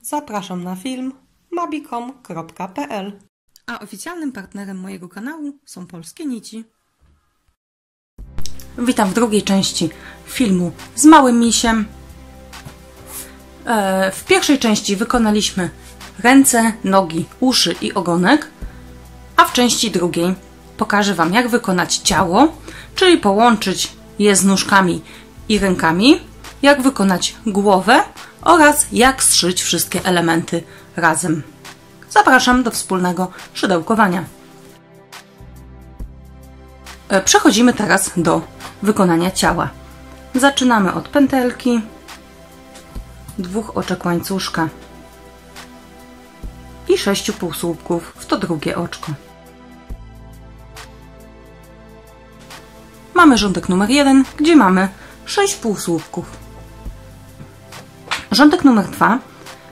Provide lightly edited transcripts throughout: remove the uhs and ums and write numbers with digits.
Zapraszam na film mabikom.pl. A oficjalnym partnerem mojego kanału są Polskie Nici. Witam w drugiej części filmu z małym misiem. W pierwszej części wykonaliśmy ręce, nogi, uszy i ogonek, a w części drugiej pokażę Wam, jak wykonać ciało, czyli połączyć je z nóżkami i rękami, jak wykonać głowę oraz jak zszyć wszystkie elementy razem. Zapraszam do wspólnego szydełkowania. Przechodzimy teraz do wykonania ciała. Zaczynamy od pętelki, 2 oczek łańcuszka i 6 półsłupków w to drugie oczko. Mamy rządek numer 1, gdzie mamy 6 półsłupków. Rządek numer 2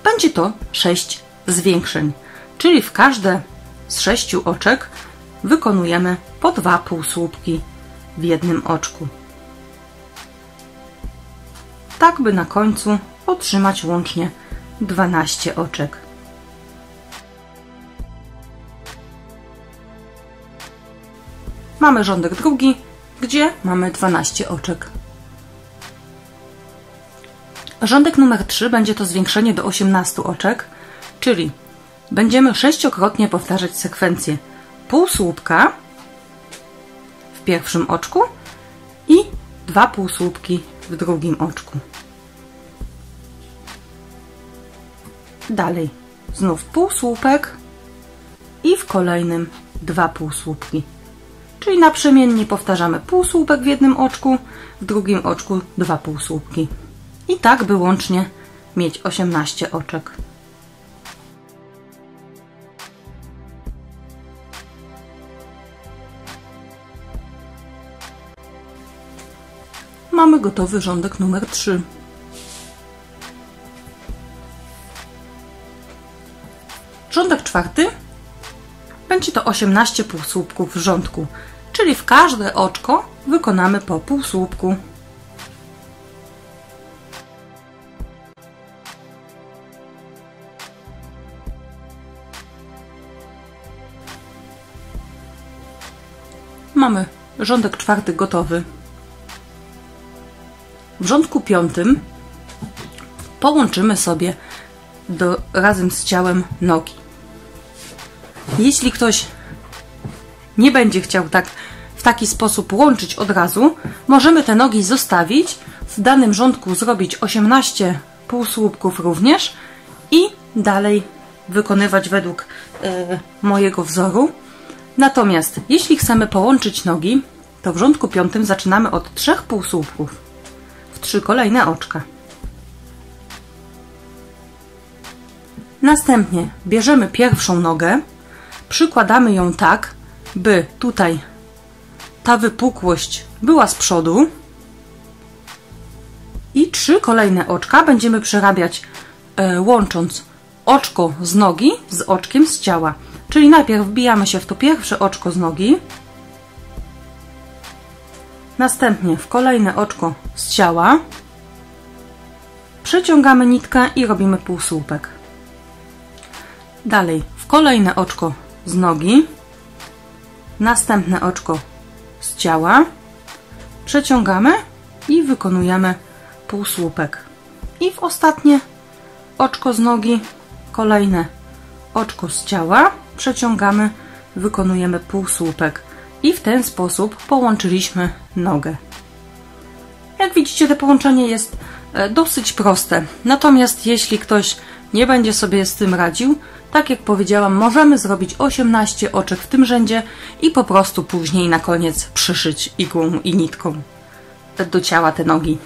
będzie to 6 zwiększeń, czyli w każde z 6 oczek wykonujemy po 2 półsłupki w jednym oczku. Tak by na końcu otrzymać łącznie 12 oczek. Mamy rządek drugi, gdzie mamy 12 oczek. Rządek numer 3 będzie to zwiększenie do 18 oczek, czyli będziemy 6-krotnie powtarzać sekwencję półsłupka w pierwszym oczku i 2 półsłupki w drugim oczku. Dalej znów półsłupek i w kolejnym 2 półsłupki. Czyli naprzemiennie powtarzamy półsłupek w jednym oczku, w drugim oczku 2 półsłupki. I tak by łącznie mieć 18 oczek. Mamy gotowy rządek numer 3. Rządek czwarty będzie to 18 półsłupków w rządku, czyli w każde oczko wykonamy po półsłupku. Mamy rządek czwarty gotowy. W rządku piątym połączymy sobie razem z ciałem nogi. Jeśli ktoś nie będzie chciał w taki sposób łączyć od razu, możemy te nogi zostawić, w danym rządku zrobić 18 półsłupków również i dalej wykonywać według mojego wzoru. Natomiast jeśli chcemy połączyć nogi, to w rządku piątym zaczynamy od 3 półsłupków w 3 kolejne oczka. Następnie bierzemy pierwszą nogę, przykładamy ją tak, by tutaj ta wypukłość była z przodu i 3 kolejne oczka będziemy przerabiać łącząc oczko z nogi z oczkiem z ciała. Czyli najpierw wbijamy się w to pierwsze oczko z nogi, następnie w kolejne oczko z ciała, przeciągamy nitkę i robimy półsłupek. Dalej w kolejne oczko z nogi, następne oczko z ciała, przeciągamy i wykonujemy półsłupek. I w ostatnie oczko z nogi, kolejne oczko z ciała, przeciągamy, wykonujemy półsłupek. I w ten sposób połączyliśmy nogę. Jak widzicie, to połączenie jest dosyć proste. Natomiast jeśli ktoś nie będzie sobie z tym radził, tak jak powiedziałam, możemy zrobić 18 oczek w tym rzędzie i po prostu później na koniec przyszyć igłą i nitką do ciała te nogi.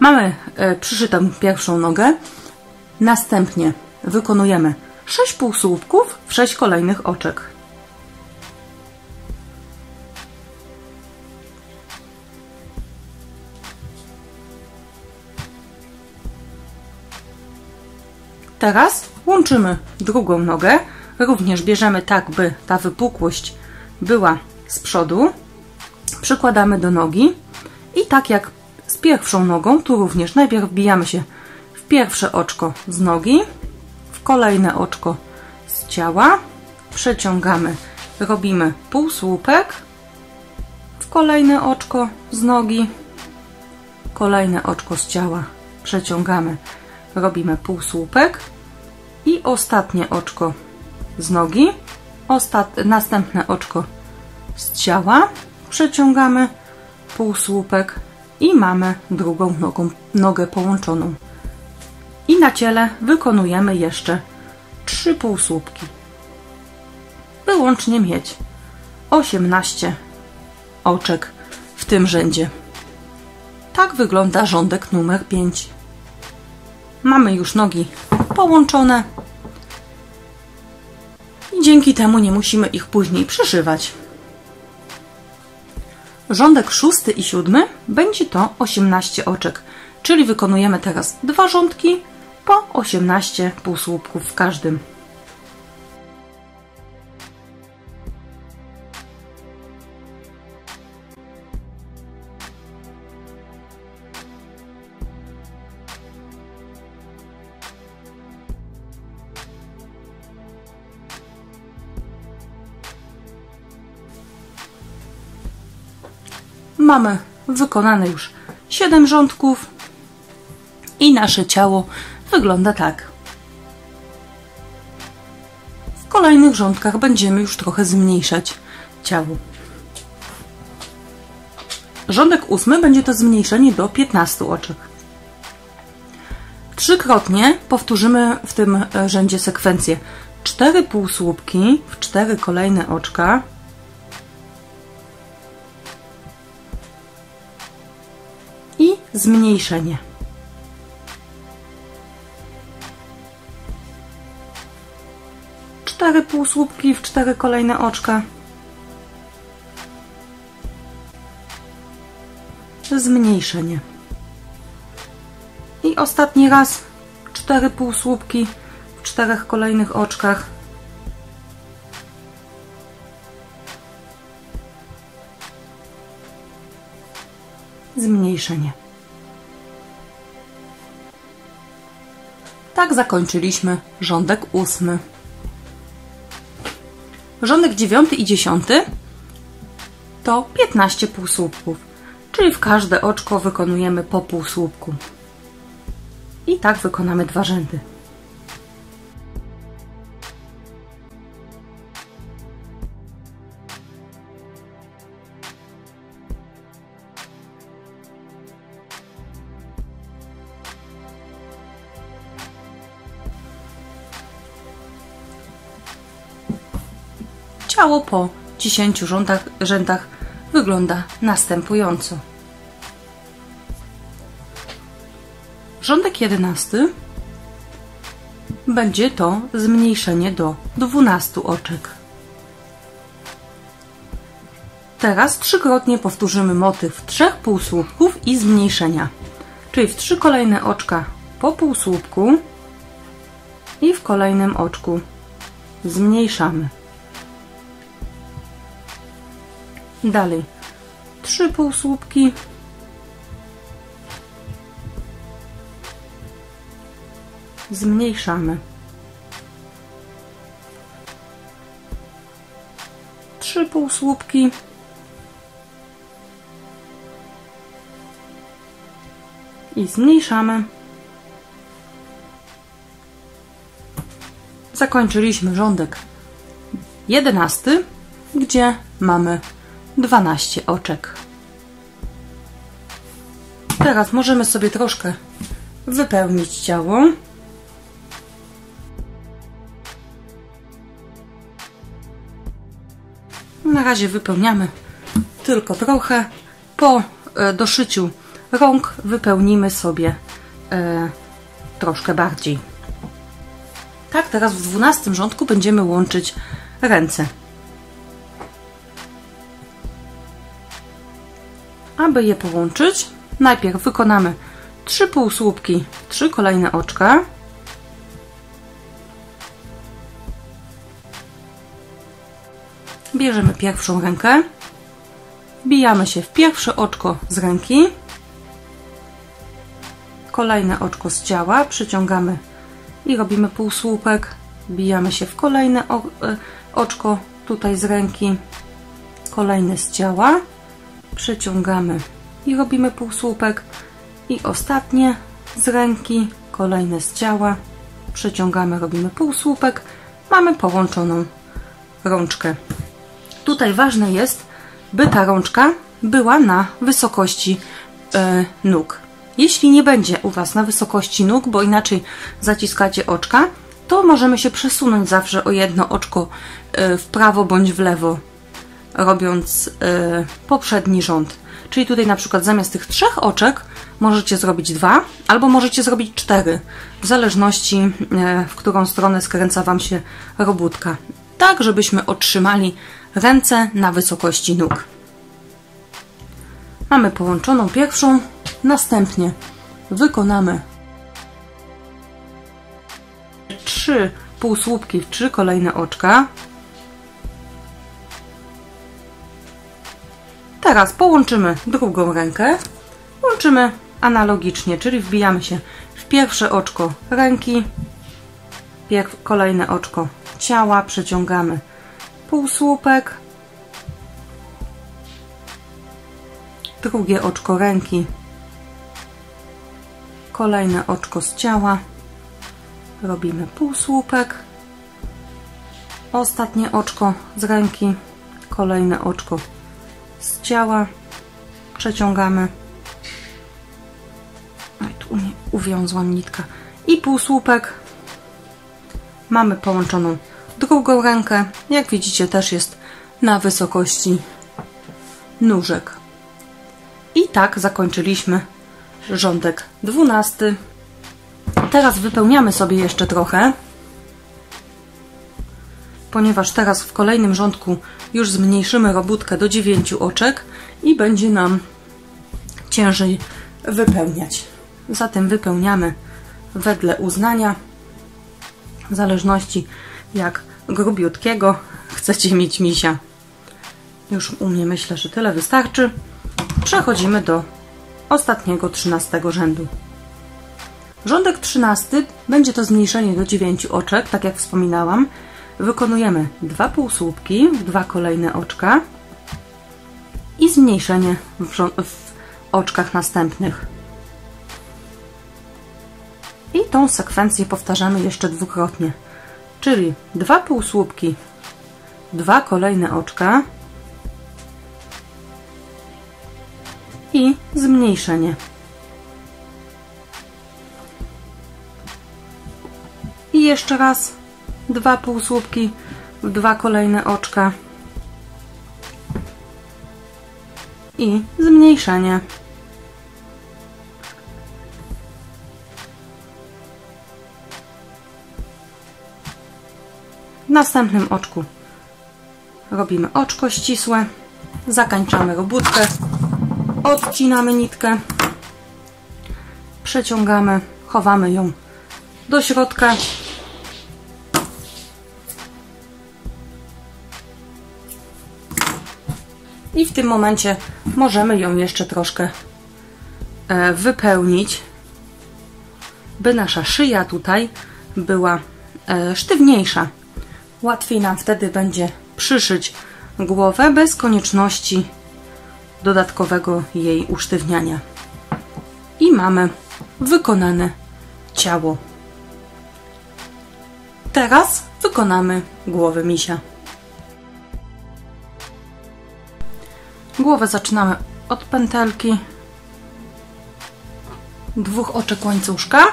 Mamy przyszytą pierwszą nogę, następnie wykonujemy 6 półsłupków w 6 kolejnych oczek. Teraz łączymy drugą nogę, również bierzemy tak, by ta wypukłość była z przodu, przykładamy do nogi i tak jak z pierwszą nogą, tu również najpierw wbijamy się w pierwsze oczko z nogi, w kolejne oczko z ciała, przeciągamy, robimy półsłupek, w kolejne oczko z nogi, kolejne oczko z ciała, przeciągamy, robimy półsłupek i ostatnie oczko z nogi, następne oczko z ciała, przeciągamy półsłupek i mamy drugą nogę połączoną. I na ciele wykonujemy jeszcze 3 półsłupki, by łącznie mieć 18 oczek w tym rzędzie. Tak wygląda rządek numer 5. Mamy już nogi połączone i dzięki temu nie musimy ich później przyszywać. Rządek 6 i 7 będzie to 18 oczek, czyli wykonujemy teraz 2 rządki po 18 półsłupków w każdym. Mamy wykonane już 7 rządków i nasze ciało wygląda tak. W kolejnych rządkach będziemy już trochę zmniejszać ciało. Rządek 8 będzie to zmniejszenie do 15 oczek. 3-krotnie powtórzymy w tym rzędzie sekwencję. 4 półsłupki w 4 kolejne oczka. I zmniejszenie. Cztery półsłupki w 4 kolejne oczka. Zmniejszenie. I ostatni raz 4 półsłupki w 4 kolejnych oczkach. Zmniejszenie. Tak zakończyliśmy rządek 8. Rządek 9 i 10 to 15 półsłupków, czyli w każde oczko wykonujemy po półsłupku. I tak wykonamy 2 rzędy. Ciało po 10 rzędach wygląda następująco. Rządek 11 będzie to zmniejszenie do 12 oczek. Teraz 3-krotnie powtórzymy motyw 3 półsłupków i zmniejszenia, czyli w 3 kolejne oczka po półsłupku i w kolejnym oczku zmniejszamy. Dalej 3 półsłupki, zmniejszamy. 3 półsłupki i zmniejszamy. Zakończyliśmy rządek 11, gdzie mamy 12 oczek. Teraz możemy sobie troszkę wypełnić ciało. Na razie wypełniamy tylko trochę. Po doszyciu rąk wypełnimy sobie troszkę bardziej. Tak, teraz w 12 rządku będziemy łączyć ręce. Aby je połączyć, najpierw wykonamy 3 półsłupki, 3 kolejne oczka. Bierzemy pierwszą rękę, wbijamy się w pierwsze oczko z ręki, kolejne oczko z ciała, przyciągamy i robimy półsłupek, wbijamy się w kolejne oczko tutaj z ręki, kolejne z ciała, przyciągamy i robimy półsłupek i ostatnie z ręki, kolejne z ciała, przyciągamy, robimy półsłupek, mamy połączoną rączkę. Tutaj ważne jest, by ta rączka była na wysokości nóg. Jeśli nie będzie u Was na wysokości nóg, bo inaczej zaciskacie oczka, to możemy się przesunąć zawsze o jedno oczko w prawo bądź w lewo, robiąc poprzedni rząd. Czyli tutaj na przykład zamiast tych 3 oczek możecie zrobić 2 albo możecie zrobić 4, w zależności w którą stronę skręca Wam się robótka. Tak, żebyśmy otrzymali ręce na wysokości nóg. Mamy połączoną pierwszą, następnie wykonamy 3 półsłupki w 3 kolejne oczka. Teraz połączymy drugą rękę, łączymy analogicznie, czyli wbijamy się w pierwsze oczko ręki, kolejne oczko ciała, przeciągamy półsłupek, drugie oczko ręki, kolejne oczko z ciała, robimy półsłupek, ostatnie oczko z ręki, kolejne oczko z ciała, przeciągamy, oj, tu uwiązłam nitka, i półsłupek. Mamy połączoną drugą rękę, jak widzicie też jest na wysokości nóżek. I tak zakończyliśmy rządek 12. Teraz wypełniamy sobie jeszcze trochę, ponieważ teraz w kolejnym rządku już zmniejszymy robótkę do 9 oczek i będzie nam ciężej wypełniać. Zatem wypełniamy wedle uznania, w zależności jak grubiutkiego chcecie mieć misia. Już u mnie myślę, że tyle wystarczy. Przechodzimy do ostatniego 13 rzędu. Rządek 13 będzie to zmniejszenie do 9 oczek, tak jak wspominałam. Wykonujemy 2 półsłupki w 2 kolejne oczka i zmniejszenie w oczkach następnych. I tą sekwencję powtarzamy jeszcze dwukrotnie, czyli 2 półsłupki, 2 kolejne oczka i zmniejszenie. I jeszcze raz 2 półsłupki w 2 kolejne oczka i zmniejszenie. W następnym oczku robimy oczko ścisłe, zakańczamy robótkę, odcinamy nitkę, przeciągamy, chowamy ją do środka i w tym momencie możemy ją jeszcze troszkę wypełnić, by nasza szyja tutaj była sztywniejsza. Łatwiej nam wtedy będzie przyszyć głowę bez konieczności dodatkowego jej usztywniania. I mamy wykonane ciało. Teraz wykonamy głowę misia. Głowę zaczynamy od pętelki, 2 oczek łańcuszka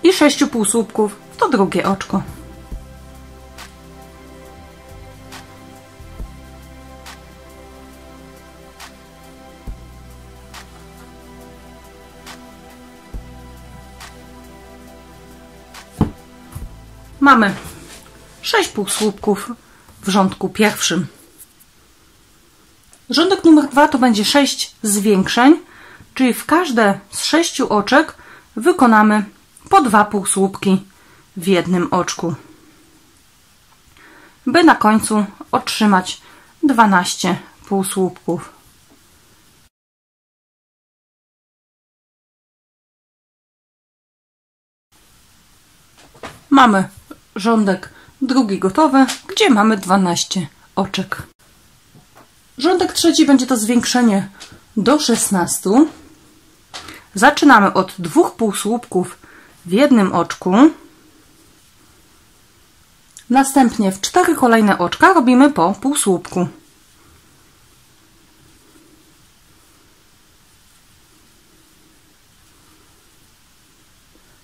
i 6 półsłupków w to drugie oczko. Mamy 6 półsłupków w rządku pierwszym. Rządek numer 2 to będzie 6 zwiększeń, czyli w każde z 6 oczek wykonamy po 2 półsłupki w jednym oczku, by na końcu otrzymać 12 półsłupków. mamy rządek drugi gotowy, gdzie mamy 12 oczek. Rządek trzeci będzie to zwiększenie do 16. Zaczynamy od 2 półsłupków w jednym oczku. Następnie w 4 kolejne oczka robimy po półsłupku.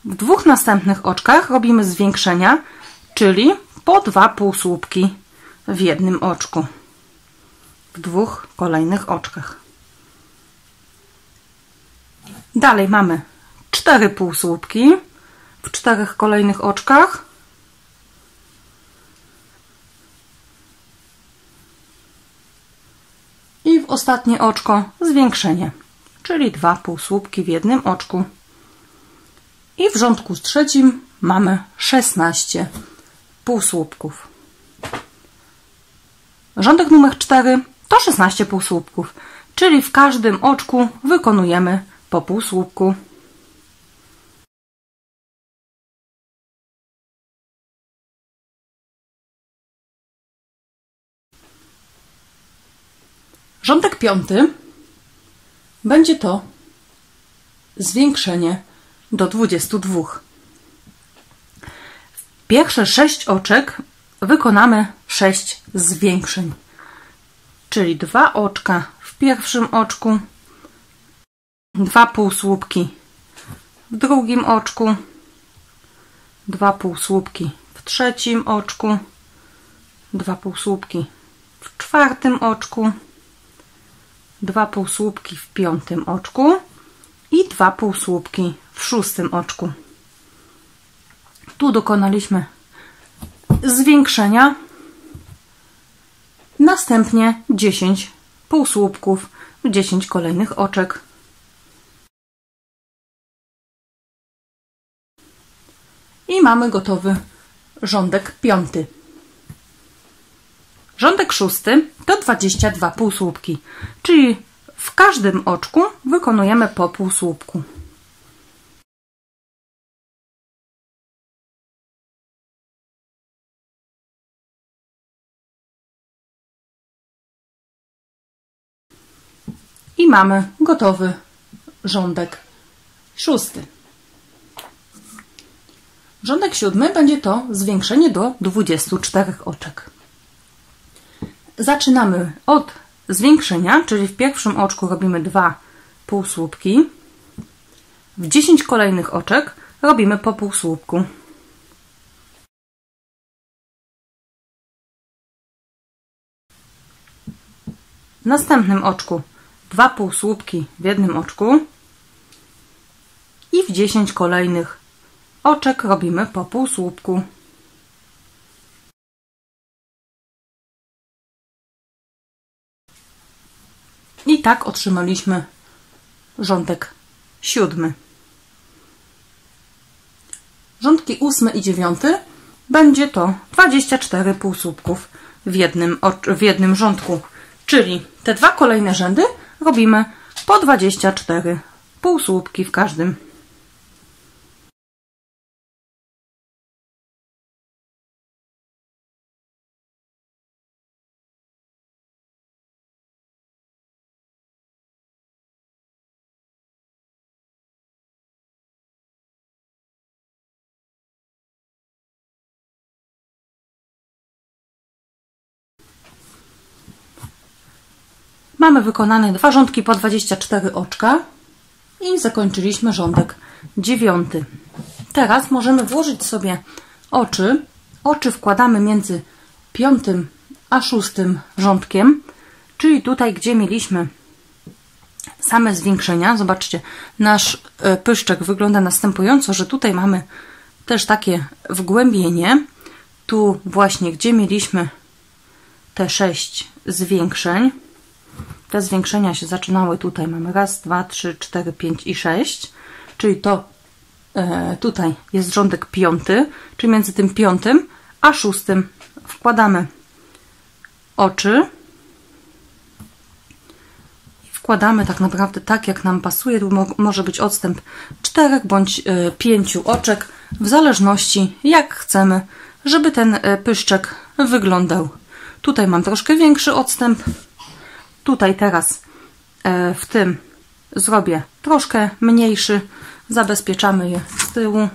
W 2 następnych oczkach robimy zwiększenia, czyli po 2 półsłupki w jednym oczku. W 2 kolejnych oczkach. Dalej mamy 4 półsłupki w 4 kolejnych oczkach. I w ostatnie oczko zwiększenie, czyli 2 półsłupki w jednym oczku. I w rządku trzecim mamy 16 półsłupków. Rządek numer 4 to 16 półsłupków, czyli w każdym oczku wykonujemy po półsłupku. Rządek 5 będzie to zwiększenie do 22. W pierwsze 6 oczek wykonamy 6 zwiększeń, czyli 2 oczka w pierwszym oczku, 2 półsłupki w drugim oczku, 2 półsłupki w trzecim oczku, 2 półsłupki w czwartym oczku, 2 półsłupki w piątym oczku i 2 półsłupki w szóstym oczku. Tu dokonaliśmy zwiększenia, następnie 10 półsłupków w 10 kolejnych oczek. I mamy gotowy rządek 5. Rządek 6 to 22 półsłupki, czyli w każdym oczku wykonujemy po półsłupku. I mamy gotowy rządek 6. Rządek 7 będzie to zwiększenie do 24 oczek. Zaczynamy od zwiększenia, czyli w pierwszym oczku robimy 2 półsłupki. W 10 kolejnych oczek robimy po półsłupku. W następnym oczku 2 półsłupki w jednym oczku i w 10 kolejnych oczek robimy po półsłupku. I tak otrzymaliśmy rządek 7. Rządki 8 i 9 będzie to 24 półsłupków w jednym rządku, czyli te 2 kolejne rzędy robimy po 24 półsłupki w każdym. Mamy wykonane 2 rządki po 24 oczka i zakończyliśmy rządek 9. Teraz możemy włożyć sobie oczy. Oczy wkładamy między 5 a 6 rządkiem, czyli tutaj, gdzie mieliśmy same zwiększenia. Zobaczcie, nasz pyszczek wygląda następująco, że tutaj mamy też takie wgłębienie. Tu właśnie, gdzie mieliśmy te 6 zwiększeń. Te zwiększenia się zaczynały tutaj. Mamy 1, 2, 3, 4, 5 i 6. Czyli to tutaj jest rządek 5. Czyli między tym 5 a 6 wkładamy oczy. wkładamy tak naprawdę tak, jak nam pasuje. Tu może być odstęp 4 bądź 5 oczek, w zależności jak chcemy, żeby ten pyszczek wyglądał. Tutaj mam troszkę większy odstęp. Tutaj teraz w tym zrobię troszkę mniejszy. Zabezpieczamy je z tyłu.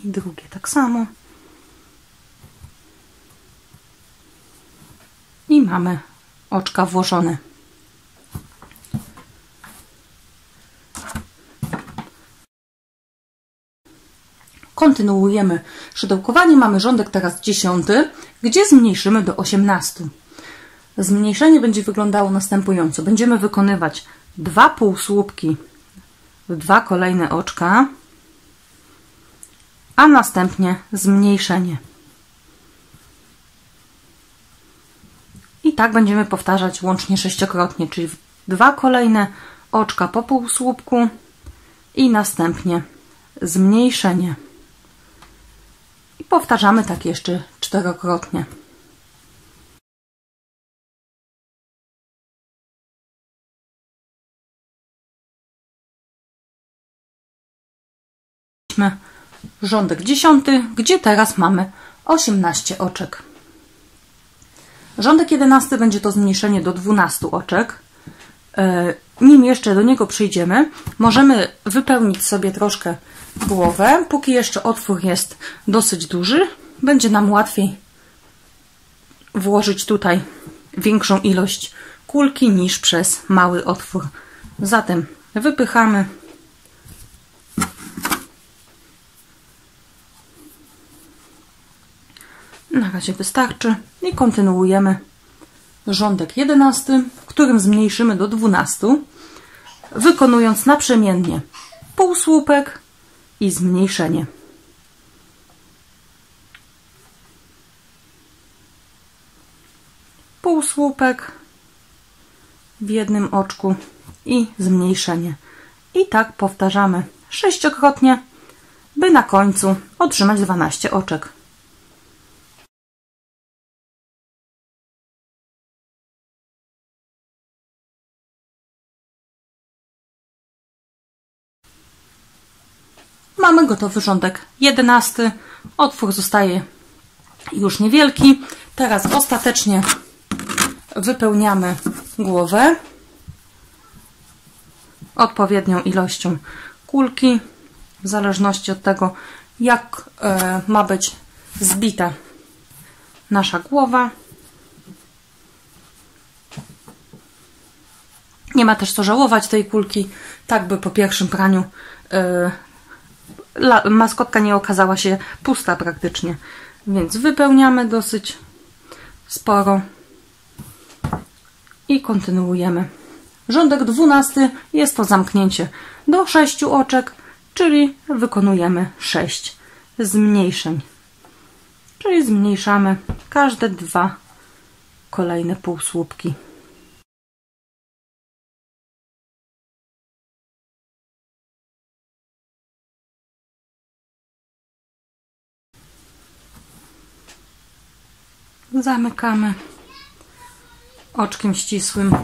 I drugie tak samo. I mamy oczka włożone. Kontynuujemy szydełkowanie. Mamy rządek teraz 10, gdzie zmniejszymy do 18. Zmniejszenie będzie wyglądało następująco. Będziemy wykonywać 2 półsłupki w 2 kolejne oczka, a następnie zmniejszenie. I tak będziemy powtarzać łącznie 6-krotnie, czyli 2 kolejne oczka po półsłupku i następnie zmniejszenie. I powtarzamy tak jeszcze 4-krotnie. Rządek 10, gdzie teraz mamy 18 oczek. Rządek 11 będzie to zmniejszenie do 12 oczek. Nim jeszcze do niego przyjdziemy, możemy wypełnić sobie troszkę głowę. Póki jeszcze otwór jest dosyć duży, będzie nam łatwiej włożyć tutaj większą ilość kulki niż przez mały otwór. Zatem wypychamy. Na razie wystarczy i kontynuujemy rządek 11, w którym zmniejszymy do 12, wykonując naprzemiennie półsłupek i zmniejszenie. Półsłupek w jednym oczku i zmniejszenie. I tak powtarzamy 6-krotnie, by na końcu otrzymać 12 oczek. Mamy gotowy rządek 11. Otwór zostaje już niewielki. Teraz ostatecznie wypełniamy głowę odpowiednią ilością kulki, w zależności od tego, jak ma być zbita nasza głowa. Nie ma też co żałować tej kulki, tak by po pierwszym praniu maskotka nie okazała się pusta praktycznie. Więc wypełniamy dosyć sporo i kontynuujemy. Rządek 12 jest to zamknięcie do 6 oczek, czyli wykonujemy 6 zmniejszeń. Czyli zmniejszamy każde 2 kolejne półsłupki. Zamykamy oczkiem ścisłym,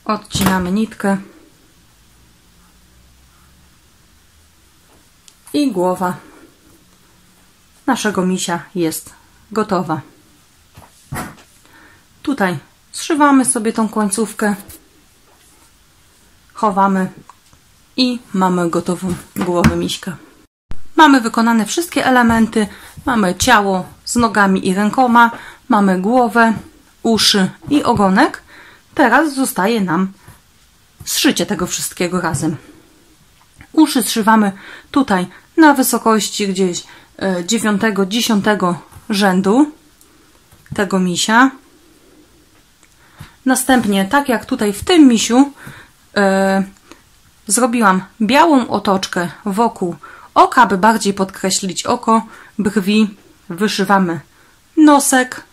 odcinamy nitkę i głowa naszego misia jest gotowa. Tutaj zszywamy sobie tą końcówkę, chowamy i mamy gotową głowę miśka. Mamy wykonane wszystkie elementy, mamy ciało z nogami i rękoma, mamy głowę, uszy i ogonek. Teraz zostaje nam zszycie tego wszystkiego razem. Uszy zszywamy tutaj na wysokości gdzieś 9-10 rzędu tego misia. Następnie, tak jak tutaj w tym misiu, zrobiłam białą otoczkę wokół oka, aby bardziej podkreślić oko, brwi, wyszywamy nosek,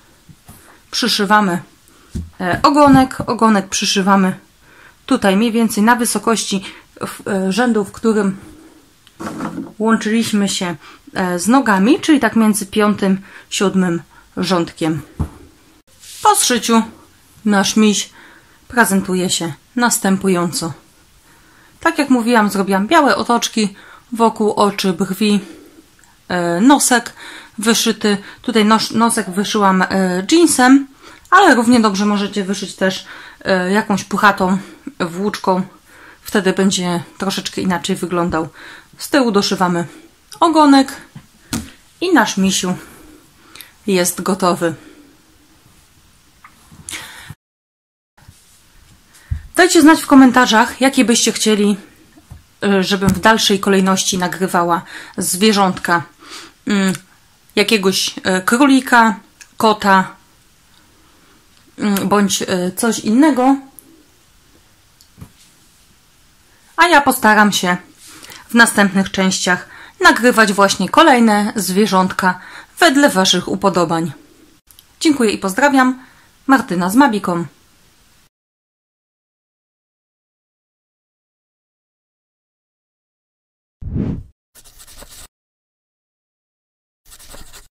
przyszywamy ogonek, ogonek przyszywamy tutaj mniej więcej na wysokości rzędu, w którym łączyliśmy się z nogami, czyli tak między 5. a 7. rządkiem. Po zszyciu nasz miś prezentuje się następująco. Tak jak mówiłam, zrobiłam białe otoczki wokół oczy, brwi, nosek wyszyty. Tutaj nosek wyszyłam jeansem, ale równie dobrze możecie wyszyć też jakąś puchatą włóczką. Wtedy będzie troszeczkę inaczej wyglądał. Z tyłu doszywamy ogonek i nasz misiu jest gotowy. Dajcie znać w komentarzach, jakie byście chcieli, żebym w dalszej kolejności nagrywała zwierzątka. Jakiegoś królika, kota, bądź coś innego. A ja postaram się w następnych częściach nagrywać właśnie kolejne zwierzątka wedle Waszych upodobań. Dziękuję i pozdrawiam. Martyna z Mabiką.